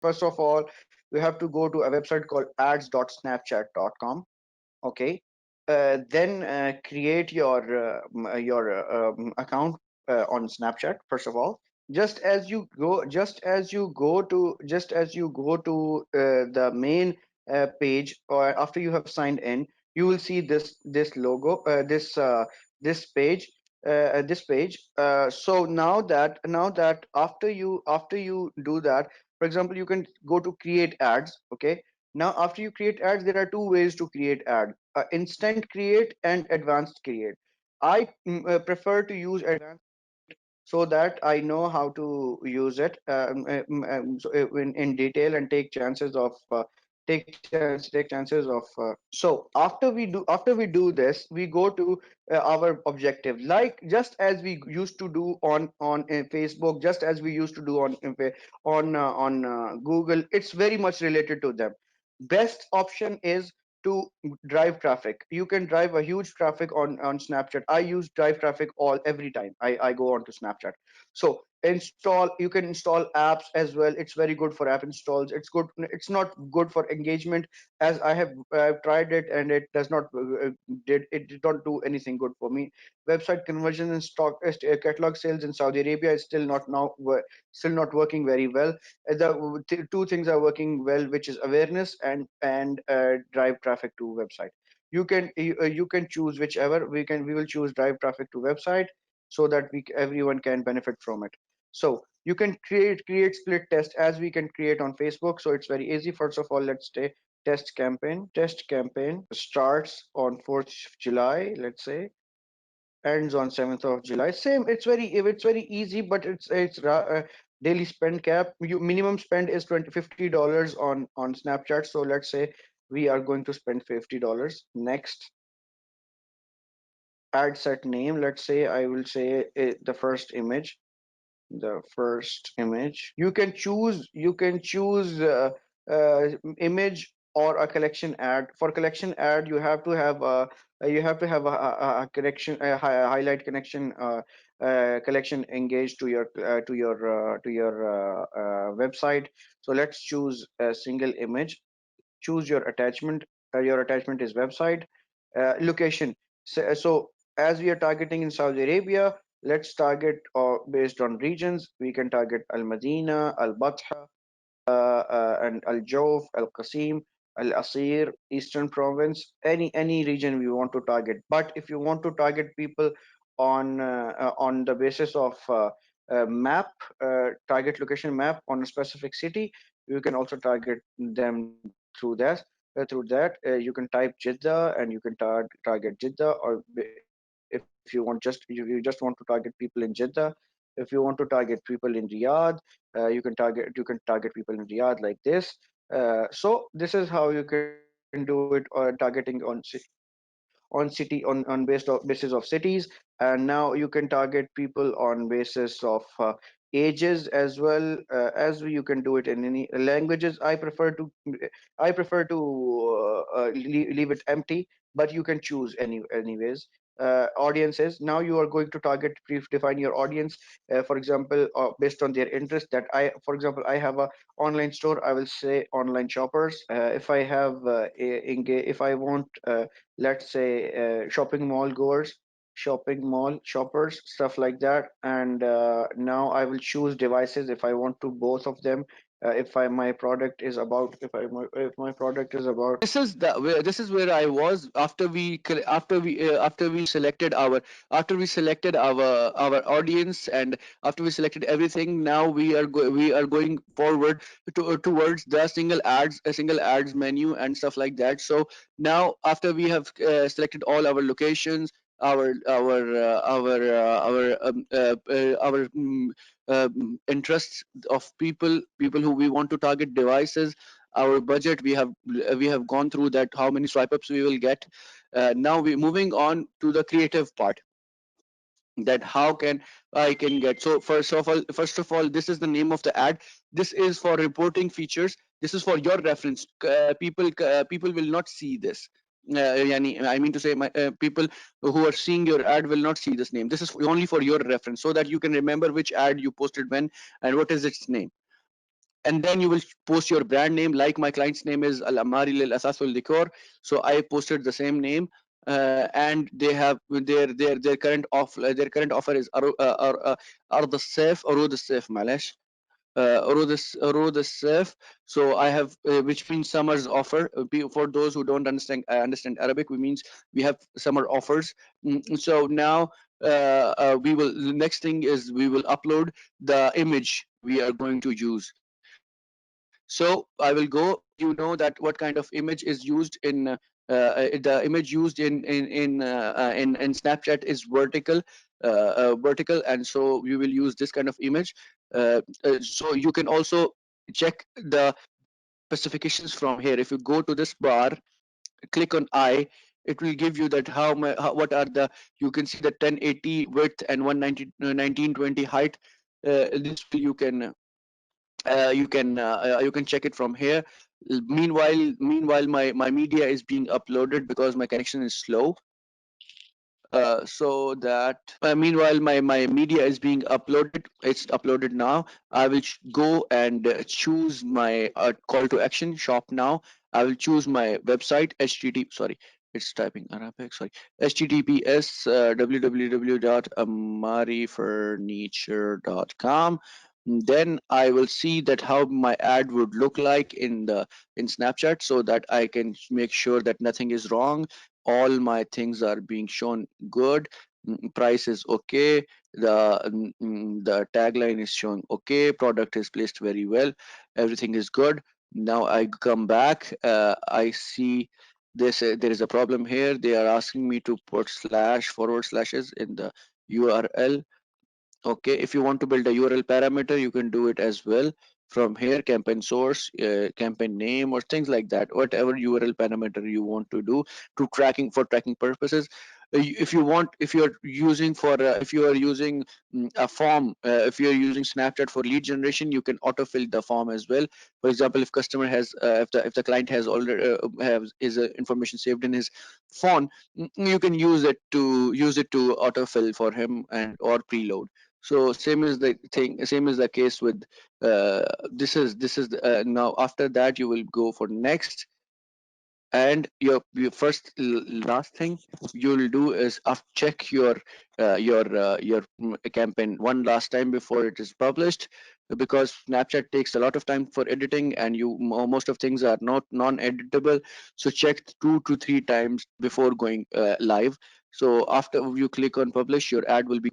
First of all, you have to go to a website called ads.snapchat.com. Okay. Then create your account on Snapchat. First of all, just as you go to the main page, or after you have signed in, you will see this logo, this page. So now that after you do that, for example, you can go to create ads. Okay. Now, after you create ads, there are two ways to create ad: instant create and advanced create. I prefer to use advanced so that I know how to use it in detail and take chances of. So after we do this, we go to our objective. Like just as we used to do on Facebook, just as we used to do on Google, it's very much related to them. Best option is to drive traffic. You can drive a huge traffic on Snapchat. I use drive traffic all every time I go on to Snapchat. So you can install apps as well. It's very good for app installs. It's not good for engagement, as I've tried it and it does not did not do anything good for me. Website conversion and catalog sales in Saudi Arabia is still not working very well. The two things are working well, which is awareness and drive traffic to website. You can choose whichever. We will choose drive traffic to website so that everyone can benefit from it. So you can create split test as we can create on Facebook. So it's very easy. First of all, let's say test campaign starts on 4th of July, let's say, ends on 7th of July. Same, it's very easy, but it's daily spend cap. Minimum spend is $50 on Snapchat. So let's say we are going to spend $50. Next, add set name. Let's say I will say the first image. You can choose uh, image or a collection ad. For collection ad, you have to have a connection, highlight connection, collection engaged to your website. So let's choose a single image. Choose your attachment. Your attachment is website. Location. So as we are targeting in Saudi Arabia, let's target based on regions. We can target Al Madina, Al Batha, and Al Jawf, Al Qasim, Al Asir, Eastern Province, any region we want to target. But if you want to target people on the basis of map, target location map on a specific city, you can also target them through that. You can type Jeddah and you can target Jeddah, or if you just want to target people in Jeddah. If you want to target people in Riyadh, you can target people in Riyadh like this. So this is how you can do it, or targeting on city on basis of cities. And now you can target people on basis of ages as well. As you can do it in any languages. I prefer to leave it empty, but you can choose anyways. Audiences, now you are going to define your audience, for example, based on their interest. That I For example, I have a online store, I will say online shoppers. If I have if I want, let's say, shopping mall goers, shopping mall shoppers, stuff like that. And now I will choose devices if I want to both of them. If I my product is about if my product is about. This is where I was after we selected our audience, and after we selected everything. Now we are going forward towards the single ads menu and stuff like that. So now after we have selected all our locations, our interests of people who we want to target, devices, our budget, we have gone through that, how many swipe ups we will get. Now we moving on to the creative part, that how can I can get. So first of all, this is the name of the ad. This is for reporting features. This is for your reference. People will not see this. I mean to say, my people who are seeing your ad will not see this name. This is only for your reference, so that you can remember which ad you posted when and what is its name. and then you will post your brand name. Like my client's name is Al Amari Lil Asasul Decor, so I posted the same name. And they have their current offer is Ard al-Saif, Urud al-Saif, malash, Urud al-Saif. So I have, which means summer's offer. For those who don't understand Arabic, we means we have summer offers. So now we will, the next thing is we will upload the image we are going to use. So I will go, you know that what kind of image is used in the image used in Snapchat is vertical, and so we will use this kind of image. So you can also check the specifications from here. If you go to this bar, click on I, it will give you that what are the, you can see the 1080 width and 190 1920 height. This will you can check it from here. Meanwhile my media is being uploaded because my connection is slow. So that Meanwhile my media is being uploaded, it's uploaded now. I will go and choose my call to action, shop now. I will choose my website, http, sorry, it's typing Arabic, sorry, https www.amarifurniture.com. Then I will see that how my ad would look like in Snapchat, so that I can make sure that nothing is wrong, all my things are being shown good. Price is okay, the tagline is showing okay, product is placed very well, everything is good. Now I come back, I see this, there is a problem here. They are asking me to put slash forward slashes in the URL. Okay, if you want to build a URL parameter, you can do it as well from here. Campaign source, campaign name, or things like that. Whatever URL parameter you want to do to tracking, for tracking purposes. If you want, if you're using for if you are using a form, if you're using Snapchat for lead generation, you can autofill the form as well. For example, if customer has if the client has already has his information saved in his phone, you can use it to autofill for him and or preload. So same is the thing, same is the case with now after that you will go for next. And your first last thing you'll do is check your campaign one last time before it is published, because Snapchat takes a lot of time for editing, and most of things are not non-editable. So check 2 to 3 times before going live. So after you click on publish, your ad will be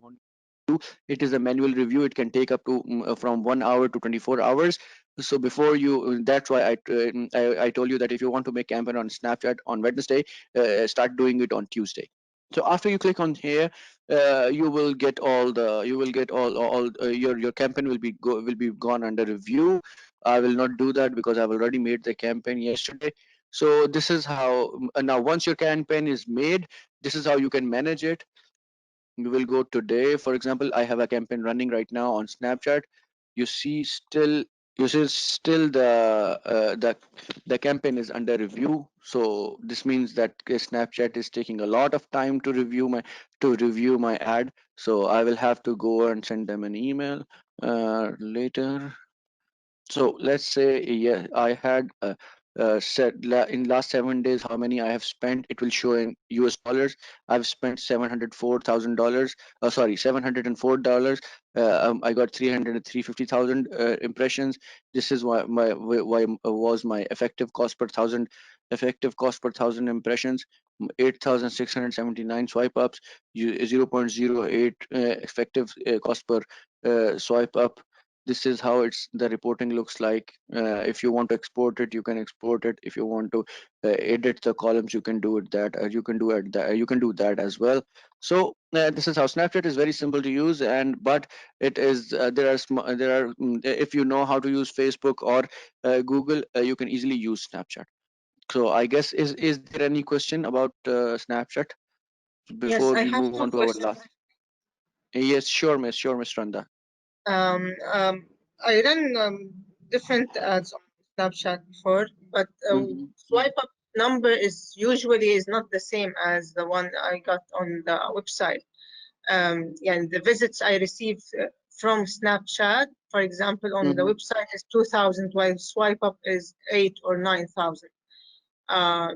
review. It is a manual review. It can take up to from 1 hour to 24 hours. So before you, that's why I told you that if you want to make campaign on Snapchat on Wednesday, start doing it on Tuesday. So after you click on here, you will get all your campaign will be gone under review. I will not do that because I've already made the campaign yesterday. So this is how now once your campaign is made, this is how you can manage it. You will go today, for example, I have a campaign running right now on Snapchat. You see still, the campaign is under review. So this means that Snapchat is taking a lot of time to review my ad. So I will have to go and send them an email later. So let's say, yeah, I had in last 7 days how many I have spent. It will show in US dollars. I've spent $704,000. Sorry, $704. I got 350,000 impressions. This is why was my effective cost per thousand impressions. 8,679 swipe ups. 0.08 effective cost per swipe up. This is how the reporting looks like. If you want to export it, you can export it. If you want to edit the columns, you can do it that you can do it that you can do that as well. So this is how Snapchat is very simple to use. And but it is there are if you know how to use Facebook or Google, you can easily use Snapchat. So I guess, is there any question about Snapchat Yes, before I we have move two on to our questions. last? Yes, sure, Miss Randa. Um, um, I ran different ads on Snapchat before, but swipe up number is not the same as the one I got on the website. Yeah, the visits I received from Snapchat. For example, on the Mhm. website is 2,000, while swipe up is 8 or 9,000.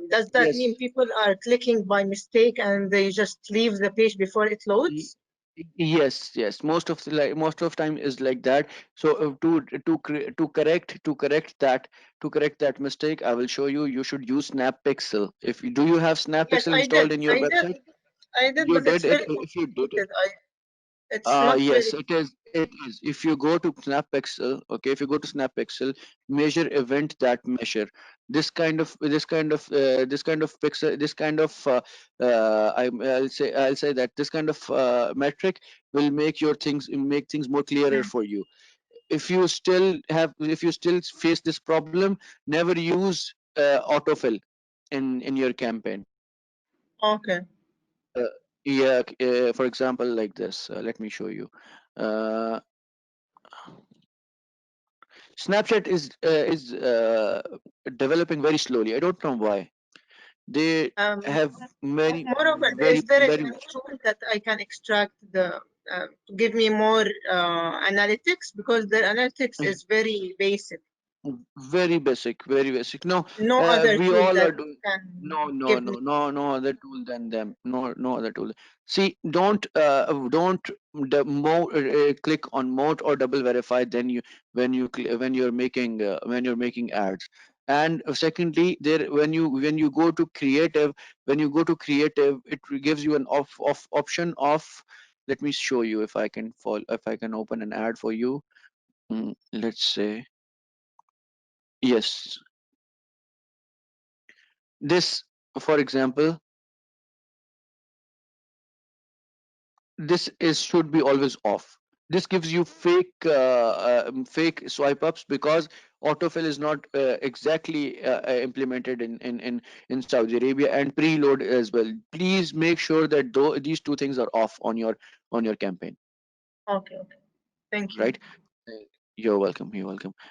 Does that Yes. mean people are clicking by mistake and they just leave the page before it Y- loads? Yes, yes. Most of time is like that. So to correct that mistake, I will show you. You should use SnapPixel. If you do, you have Yes, SnapPixel I did. installed in your I did. website? I did, You but it's did it. very If you did it, complicated. It's not yes, very. it is. It is. If you go to SnapPixel, okay, if you go to SnapPixel, measure event that measure this kind of pixel, this kind of I'll say that this kind of metric will make things more clearer Hmm. for you. If you still face this problem, never use autofill in your campaign. Okay. Uh, yeah, for example, like this. Let me show you. Uh, Snapchat is developing very slowly. I don't know why. They Um, have many Moreover, very is there very any tool that I can extract to give me more analytics? Because the analytics is very basic. very basic, very basic. No, No other we tool all that are doing. can No, give me. no other tool than them. No other tool. See, don't click on moat or double verify. Then you when you're making ads. And secondly, there when you go to creative, it gives you an option of. Let me show you if I can open an ad for you. Let's say yes. This, for example, this is should be always off. This gives you fake swipe ups because autofill is not exactly implemented in Saudi Arabia and preload as well. Please make sure that these two things are off on your campaign, Okay, okay. Thank you. right? Uh, You're welcome. You're welcome.